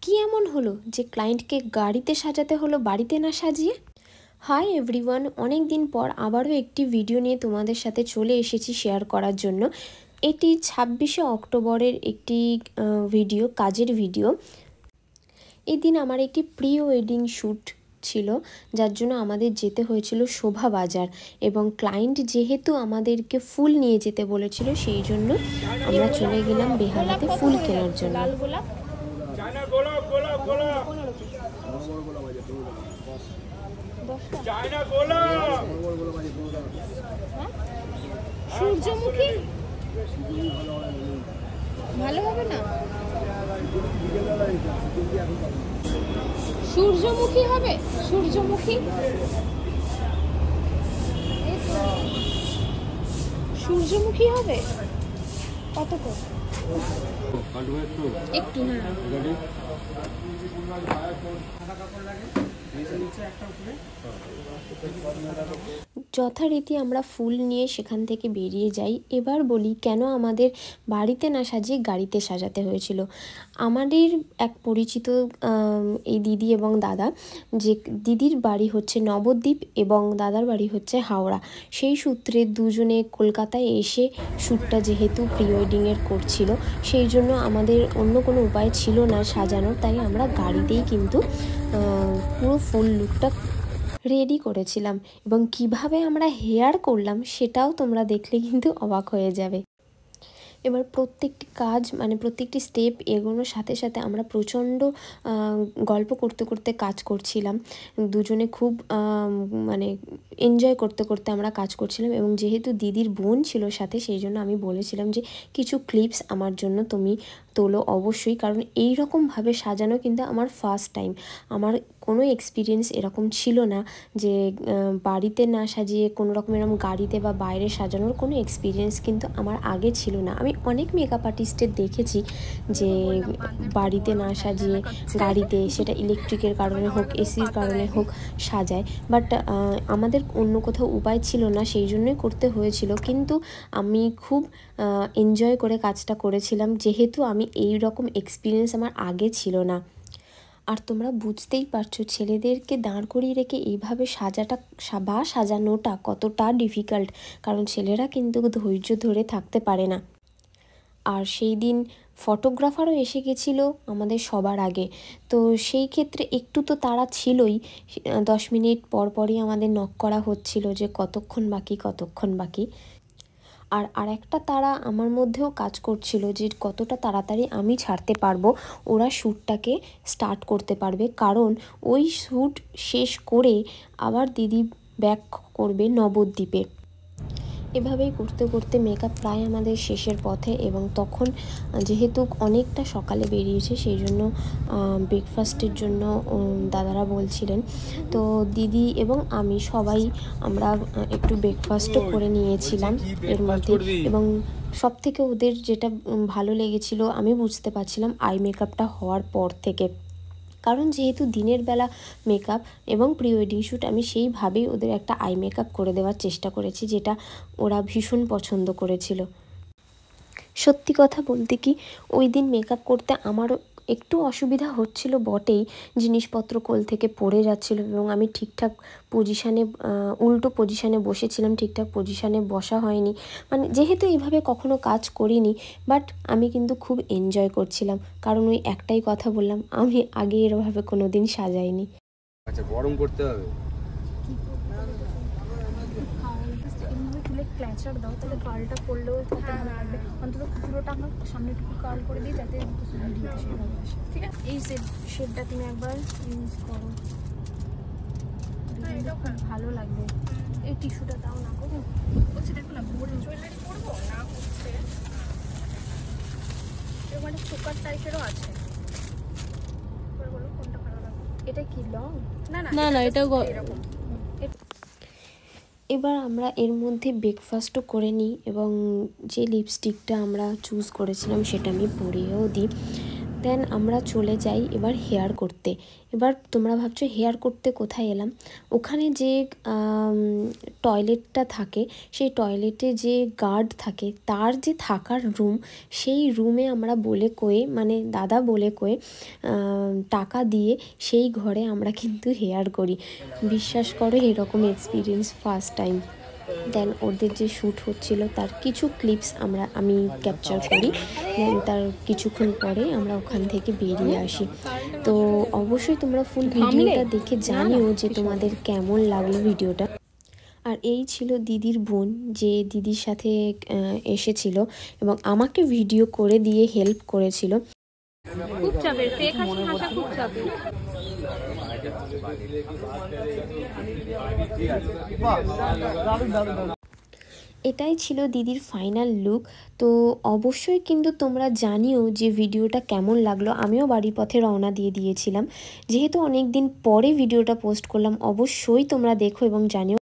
কি এমন হলো যে ক্লায়েন্টকে গাড়িতে সাজাতে হলো বাড়িতে না সাজিয়ে? হাই এভরিওয়ান, অনেক দিন পর আবারও একটি ভিডিও নিয়ে তোমাদের সাথে চলে এসেছি শেয়ার করার জন্য। এটি 26শে অক্টোবরের একটি ভিডিও, কাজের ভিডিও। এই দিন আমার একটি প্রি ওয়েডিং শ্যুট ছিল, যার জন্য আমাদের যেতে হয়েছিল শোভা বাজার, এবং ক্লায়েন্ট যেহেতু আমাদেরকে ফুল নিয়ে যেতে বলেছিল সেই জন্য আমরা চলে গেলাম বেহালাতে ফুল কেনার জন্য। সূর্যমুখী ভালো হবে না? সূর্যমুখী হবে, সূর্যমুখী সূর্যমুখী হবে। কত করে? একটু হ্যাঁ। যথারীতি আমরা ফুল নিয়ে সেখান থেকে বেরিয়ে যাই। এবার বলি কেন আমাদের বাড়িতে না সাজিয়ে গাড়িতে সাজাতে হয়েছিল। আমাদের এক পরিচিত এই দিদি এবং দাদা, যে দিদির বাড়ি হচ্ছে নবদ্বীপ এবং দাদার বাড়ি হচ্ছে হাওড়া, সেই সূত্রে দুজনে কলকাতায় এসে শ্যুটটা যেহেতু প্রি ওয়েডিংয়ের করছিল, সেই জন্য আমাদের অন্য কোনো উপায় ছিল না সাজানোর, তাই আমরা গাড়িতেই কিন্তু পুরো ফুল লুকটা রেডি করেছিলাম। এবং কিভাবে আমরা হেয়ার করলাম সেটাও তোমরা দেখলে কিন্তু অবাক হয়ে যাবে। এবার প্রত্যেকটি কাজ প্রত্যেকটি স্টেপ এগোনোর সাথে সাথে আমরা প্রচণ্ড গল্প করতে করতে কাজ করছিলাম। দুজনে খুব এনজয় করতে করতে আমরা কাজ করছিলাম। এবং যেহেতু দিদির বোন ছিল সাথে, সেই জন্য আমি বলেছিলাম যে কিছু ক্লিপস আমার জন্য তুমি তোলো অবশ্যই, কারণ এই রকমভাবে সাজানো কিন্তু আমার ফার্স্ট টাইম। আমার কোনো এক্সপিরিয়েন্স এরকম ছিল না যে বাড়িতে না সাজিয়ে কোনো রকম এরকম গাড়িতে বা বাইরে সাজানোর কোনো এক্সপিরিয়েন্স কিন্তু আমার আগে ছিল না। আমি অনেক মেকআপ আর্টিস্টের দেখেছি যে বাড়িতে না সাজিয়ে গাড়িতে, সেটা ইলেকট্রিকের কারণে হোক, এসির কারণে হোক, সাজায়। বাট আমাদের অন্য কোথাও উপায় ছিল না, সেই জন্যই করতে হয়েছিল। কিন্তু আমি খুব এনজয় করে কাজটা করেছিলাম, যেহেতু আমি এই রকম এক্সপিরিয়েন্স আমার আগে ছিল না। আর তোমরা বুঝতেই পারছো ছেলেদেরকে দাঁড় করিয়ে রেখে এইভাবে সাজানোটা কতটা ডিফিকাল্ট, কারণ ছেলেরা কিন্তু ধৈর্য ধরে থাকতে পারে না। আর সেই দিন ফটোগ্রাফারও এসে গেছিলো আমাদের সবার আগে, তো সেই ক্ষেত্রে একটু তো তাড়া ছিলই। 10 মিনিট পর পরই আমাদের নক করা হচ্ছিল যে কতক্ষণ বাকি। আর একটা তারা আমার মধ্যেও কাজ করছিল যে কতটা তাড়াতাড়ি আমি ছাড়তে পারবো, ওরা শ্যুটটাকে স্টার্ট করতে পারবে, কারণ ওই শ্যুট শেষ করে আবার দিদি ব্যাক করবে নবদ্বীপে। এভাবেই করতে করতে মেকআপ প্রায় আমাদের শেষের পথে। এবং তখন যেহেতু অনেকটা সকালে বেরিয়েছে, সেই জন্য ব্রেকফাস্টের জন্য দাদারা বলছিলেন, তো দিদি এবং আমি সবাই আমরা একটু ব্রেকফাস্টও করে নিয়েছিলাম এর মধ্যে। এবং সব থেকে ওদের যেটা ভালো লেগেছিল আমি বুঝতে পারছিলাম আই মেকআপটা হওয়ার পর থেকে, কারণ যেহেতু দিনের বেলা মেকআপ এবং প্রি ওয়েডিং শ্যুট, আমি সেইভাবেই ওদের একটা আই মেকআপ করে দেওয়ার চেষ্টা করেছি, যেটা ওরা ভীষণ পছন্দ করেছিল। সত্যি কথা বলতে কি, ওই দিন মেকআপ করতে আমারও একটু অসুবিধা হচ্ছিল বটেই, জিনিসপত্র কোল থেকে পড়ে যাচ্ছিল এবং আমি ঠিকঠাক পজিশানে, উল্টো পজিশানে বসেছিলাম, ঠিকঠাক পজিশানে বসা হয়নি। যেহেতু এইভাবে কখনো কাজ করিনি, বাট আমি কিন্তু খুব এনজয় করছিলাম, কারণ ওই একটাই কথা বললাম, আমি আগে এরভাবে কোনো দিন সাজাইনি। আচ্ছা, গরম করতে হবে। ক্ল্যাচার দাও, তাহলে কালটা করলেও ভালো লাগবে। অন্তত পুরোটা আমার সামনেটুকু কাল করে দিই, যাতে ভিডিওতে সেভাবে আসে। ঠিক আছে, এই শেডটা তুমি একবার ইউজ করো, খুব ভালো লাগবে। এই টিস্যুটা দাও না করো, বলছি দেখো না, গোল্ড জুয়েলারি করবো না করতে, এরকম একটা চোকার টাইপেরও আছে। বলো কোনটা ভালো লাগবে। এটা কি লং? না, এটা এরকম। এবার আমরা এর মধ্যে ব্রেকফাস্টও করে নিই, এবং যে লিপস্টিকটা আমরা চুজ করেছিলাম সেটা আমি পরিয়েও দিই। দেন আমরা চলে যাই এবার হেয়ার করতে। এবার তোমরা ভাবছো হেয়ার করতে কোথায় এলাম, ওখানে যে টয়লেটটা থাকে সেই টয়লেটে যে গার্ড থাকে তার যে থাকার রুম, সেই রুমে আমরা বলে কয়ে মানে দাদা বলে কয়ে টাকা দিয়ে সেই ঘরে আমরা কিন্তু হেয়ার করি। বিশ্বাস করো এরকম এক্সপিরিয়েন্স ফার্স্ট টাইম। দেন ওদের যে শ্যুট হচ্ছিল তার কিছু ক্লিপস আমি ক্যাপচার করি। দেন তার কিছুক্ষণ পরে আমরা ওখান থেকে বেরিয়ে আসি। তো অবশ্যই তোমরা ফুল ভিডিওটা দেখে জানিও যে তোমাদের কেমন লাগলো ভিডিওটা। আর এই ছিল দিদির বোন, যে দিদির সাথে এসেছিল এবং আমাকে ভিডিও করে দিয়ে হেল্প করেছিল। খুব চাপের, ফেক হাসা খুব চাপের। এটাই ছিল দিদির ফাইনাল লুক। তো অবশ্যই কিন্তু তোমরা জানিও যে ভিডিওটা কেমন লাগলো। আমিও বাড়ির পথে রওনা দিয়ে দিয়েছিলাম, যেহেতু অনেক দিন পরে ভিডিওটা পোস্ট করলাম। অবশ্যই তোমরা দেখো এবং জানিও।